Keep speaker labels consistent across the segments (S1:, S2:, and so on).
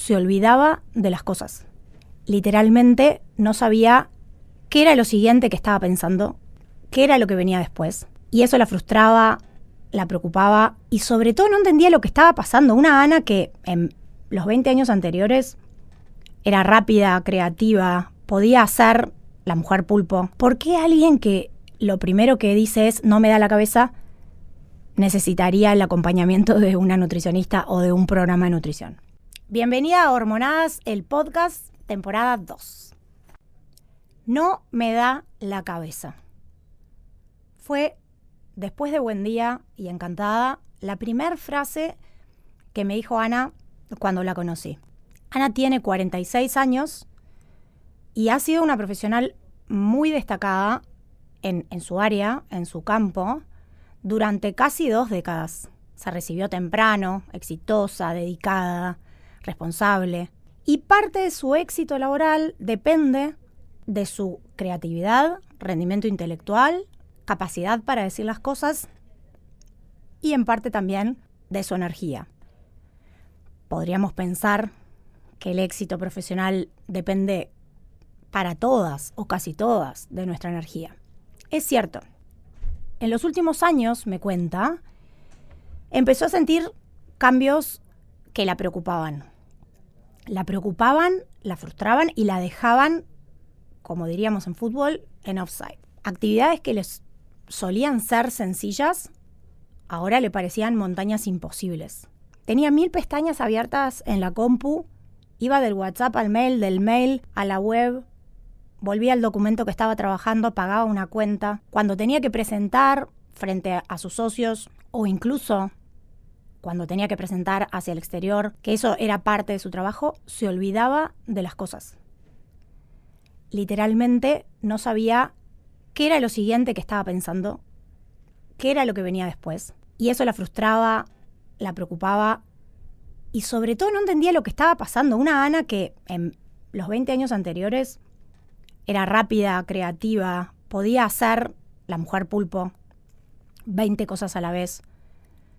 S1: se olvidaba de las cosas. Literalmente no sabía qué era lo siguiente que estaba pensando, qué era lo que venía después. Y eso la frustraba, la preocupaba y sobre todo no entendía lo que estaba pasando. Una Ana que en los 20 años anteriores era rápida, creativa, podía ser la mujer pulpo. ¿Por qué alguien que lo primero que dice es no me da la cabeza necesitaría el acompañamiento de una nutricionista o de un programa de nutrición? Bienvenida a Hormonadas, el podcast, temporada 2. No me da la cabeza. Fue, después de Buen Día y Encantada, la primera frase que me dijo Ana cuando la conocí. Ana tiene 46 años y ha sido una profesional muy destacada en su área, en su campo, durante casi 2 décadas. Se recibió temprano, exitosa, dedicada, responsable. Y parte de su éxito laboral depende de su creatividad, rendimiento intelectual, capacidad para decir las cosas y en parte también de su energía. Podríamos pensar que el éxito profesional depende para todas o casi todas de nuestra energía. Es cierto. En los últimos años, me cuenta, empezó a sentir cambios que la preocupaban. La preocupaban, la frustraban y la dejaban, como diríamos en fútbol, en offside. Actividades que les solían ser sencillas, ahora le parecían montañas imposibles. Tenía 1000 pestañas abiertas en la compu, iba del WhatsApp al mail, del mail a la web, volvía al documento que estaba trabajando, pagaba una cuenta. Cuando tenía que presentar frente a sus socios o incluso cuando tenía que presentar hacia el exterior, que eso era parte de su trabajo, se olvidaba de las cosas. Literalmente no sabía qué era lo siguiente que estaba pensando, qué era lo que venía después. Y eso la frustraba, la preocupaba y sobre todo no entendía lo que estaba pasando. Una Ana que en los 20 años anteriores era rápida, creativa, podía ser la mujer pulpo, 20 cosas a la vez.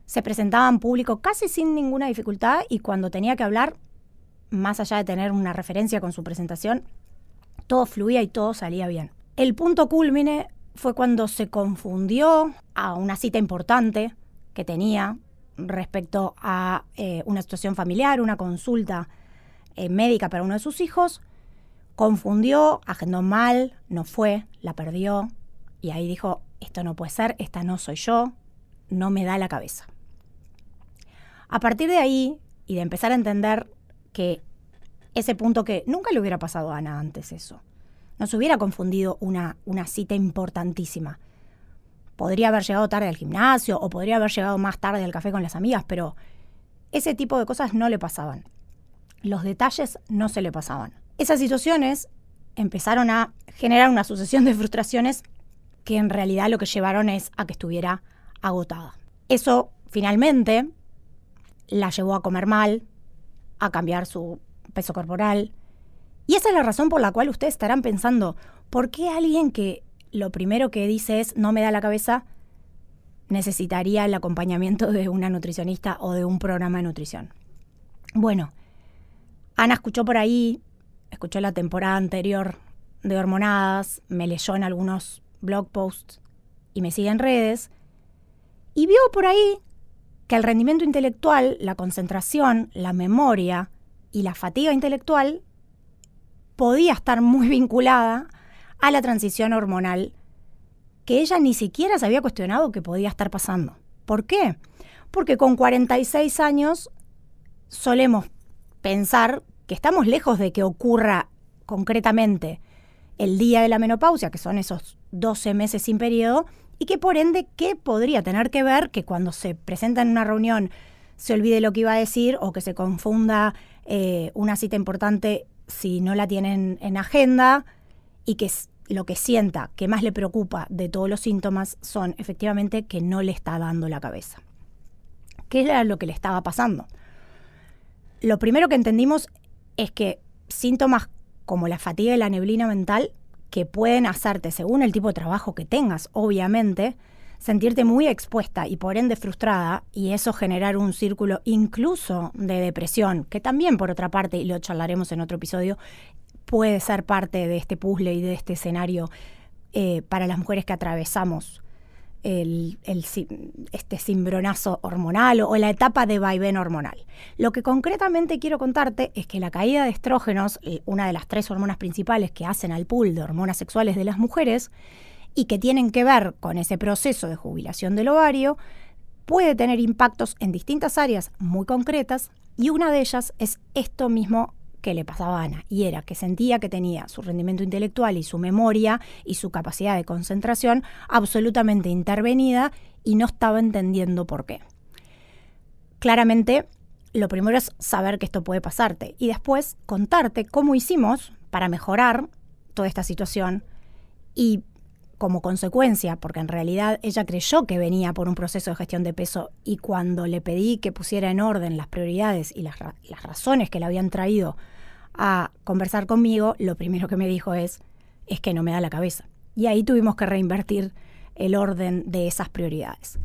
S1: Se presentaba en público casi sin ninguna dificultad y cuando tenía que hablar, más allá de tener una referencia con su presentación, todo fluía y todo salía bien. El punto cúlmine fue cuando se confundió a una cita importante que tenía respecto a una situación familiar, una consulta médica para uno de sus hijos. Confundió, agendó mal, no fue, la perdió y ahí dijo, esto no puede ser, esta no soy yo, no me da la cabeza. A partir de ahí y de empezar a entender que ese punto que nunca le hubiera pasado a Ana antes eso, no se hubiera confundido una cita importantísima. Podría haber llegado tarde al gimnasio o podría haber llegado más tarde al café con las amigas, pero ese tipo de cosas no le pasaban. Los detalles no se le pasaban. Esas situaciones empezaron a generar una sucesión de frustraciones que en realidad lo que llevaron es a que estuviera agotada. Eso finalmente la llevó a comer mal, a cambiar su peso corporal. Y esa es la razón por la cual ustedes estarán pensando, ¿por qué alguien que lo primero que dice es no me da la cabeza necesitaría el acompañamiento de una nutricionista o de un programa de nutrición? Bueno, Ana escuchó por ahí, escuchó la temporada anterior de Hormonadas, me leyó en algunos blog posts y me sigue en redes y vio por ahí que el rendimiento intelectual, la concentración, la memoria y la fatiga intelectual podía estar muy vinculada a la transición hormonal que ella ni siquiera se había cuestionado que podía estar pasando. ¿Por qué? Porque con 46 años solemos pensar que estamos lejos de que ocurra concretamente el día de la menopausia, que son esos 12 meses sin periodo, y que por ende, ¿qué podría tener que ver que cuando se presenta en una reunión se olvide lo que iba a decir o que se confunda una cita importante si no la tienen en agenda y que lo que sienta que más le preocupa de todos los síntomas son efectivamente que no le está dando la cabeza? ¿Qué era lo que le estaba pasando? Lo primero que entendimos es que síntomas como la fatiga y la neblina mental, que pueden hacerte, según el tipo de trabajo que tengas, obviamente, sentirte muy expuesta y por ende frustrada, y eso generar un círculo incluso de depresión, que también por otra parte, y lo charlaremos en otro episodio, puede ser parte de este puzzle y de este escenario para las mujeres que atravesamos este cimbronazo hormonal o la etapa de vaivén hormonal. Lo que concretamente quiero contarte es que la caída de estrógenos, una de las 3 hormonas principales que hacen al pool de hormonas sexuales de las mujeres y que tienen que ver con ese proceso de jubilación del ovario, puede tener impactos en distintas áreas muy concretas, y una de ellas es esto mismo que le pasaba a Ana, y era que sentía que tenía su rendimiento intelectual y su memoria y su capacidad de concentración absolutamente intervenida y no estaba entendiendo por qué. Claramente, lo primero es saber que esto puede pasarte y después contarte cómo hicimos para mejorar toda esta situación y como consecuencia, porque en realidad ella creyó que venía por un proceso de gestión de peso, y cuando le pedí que pusiera en orden las prioridades y las razones que le habían traído a conversar conmigo, lo primero que me dijo es que no me da la cabeza. Y ahí tuvimos que reinvertir el orden de esas prioridades.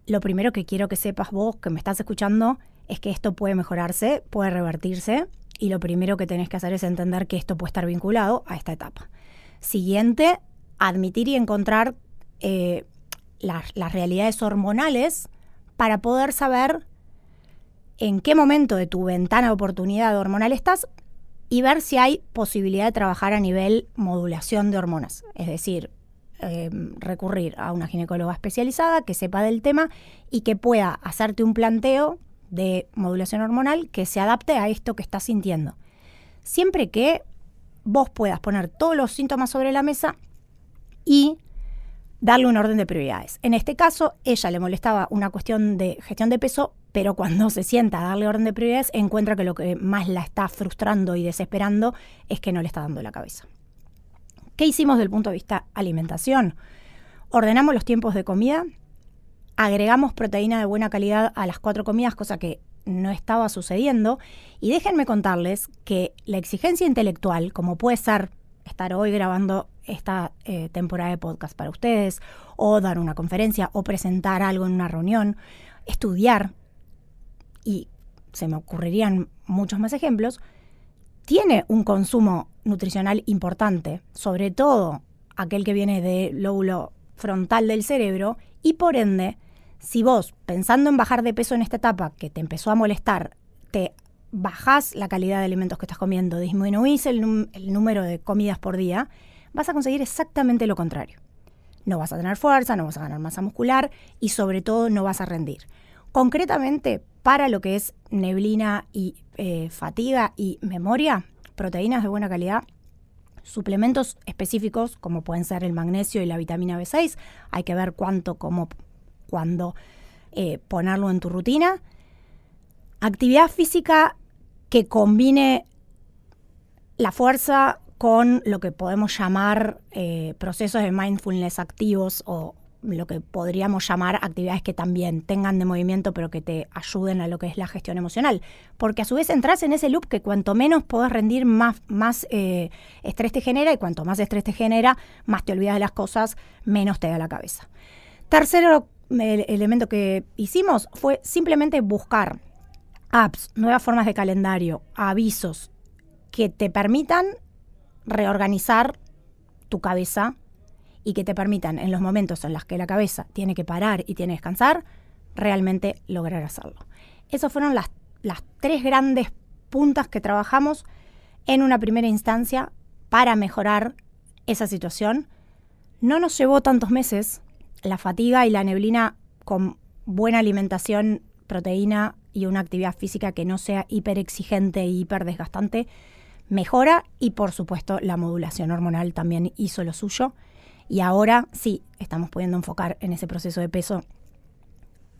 S1: Lo primero que quiero que sepas vos, que me estás escuchando, es que esto puede mejorarse, puede revertirse, y lo primero que tenés que hacer es entender que esto puede estar vinculado a esta etapa. Siguiente, admitir y encontrar las realidades hormonales para poder saber en qué momento de tu ventana de oportunidad hormonal estás y ver si hay posibilidad de trabajar a nivel modulación de hormonas. Es decir, recurrir a una ginecóloga especializada que sepa del tema y que pueda hacerte un planteo de modulación hormonal que se adapte a esto que estás sintiendo. Siempre que vos puedas poner todos los síntomas sobre la mesa y darle un orden de prioridades. En este caso, ella le molestaba una cuestión de gestión de peso, pero cuando se sienta a darle orden de prioridades, encuentra que lo que más la está frustrando y desesperando es que no le está dando la cabeza. ¿Qué hicimos desde el punto de vista alimentación? Ordenamos los tiempos de comida, agregamos proteína de buena calidad a las 4 comidas, cosa que no estaba sucediendo, y déjenme contarles que la exigencia intelectual, como puede ser estar hoy grabando esta temporada de podcast para ustedes, o dar una conferencia, o presentar algo en una reunión, estudiar, y se me ocurrirían muchos más ejemplos, tiene un consumo nutricional importante, sobre todo aquel que viene del lóbulo frontal del cerebro, y por ende, si vos, pensando en bajar de peso en esta etapa que te empezó a molestar, te bajás la calidad de alimentos que estás comiendo, disminuís el número de comidas por día, vas a conseguir exactamente lo contrario. No vas a tener fuerza, no vas a ganar masa muscular y sobre todo no vas a rendir. Concretamente, para lo que es neblina y fatiga y memoria, proteínas de buena calidad, suplementos específicos como pueden ser el magnesio y la vitamina B6, hay que ver cuánto, cómo, cuándo ponerlo en tu rutina. Actividad física que combine la fuerza con lo que podemos llamar procesos de mindfulness activos, o lo que podríamos llamar actividades que también tengan de movimiento pero que te ayuden a lo que es la gestión emocional. Porque a su vez entras en ese loop que cuanto menos podés rendir, más estrés te genera, y cuanto más estrés te genera, más te olvidas de las cosas, menos te da la cabeza. Tercero elemento que hicimos fue simplemente buscar apps, nuevas formas de calendario, avisos que te permitan reorganizar tu cabeza y que te permitan, en los momentos en los que la cabeza tiene que parar y tiene que descansar, realmente lograr hacerlo. Esas fueron las 3 grandes puntas que trabajamos en una primera instancia para mejorar esa situación. No nos llevó tantos meses. La fatiga y la neblina, con buena alimentación, proteína y una actividad física que no sea hiperexigente y hiperdesgastante, mejora, y por supuesto la modulación hormonal también hizo lo suyo. Y ahora sí, estamos pudiendo enfocar en ese proceso de peso,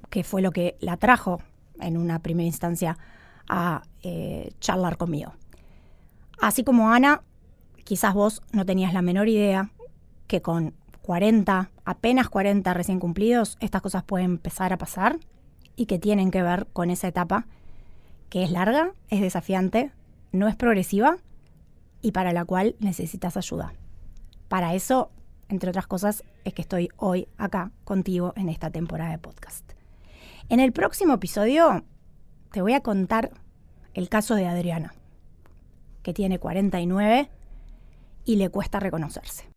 S1: que fue lo que la trajo en una primera instancia a charlar conmigo. Así como Ana, quizás vos no tenías la menor idea que con 40, apenas 40 recién cumplidos, estas cosas pueden empezar a pasar y que tienen que ver con esa etapa que es larga, es desafiante, no es progresiva y para la cual necesitas ayuda. Para eso entre otras cosas, es que estoy hoy acá contigo en esta temporada de podcast. En el próximo episodio te voy a contar el caso de Adriana, que tiene 49 y le cuesta reconocerse.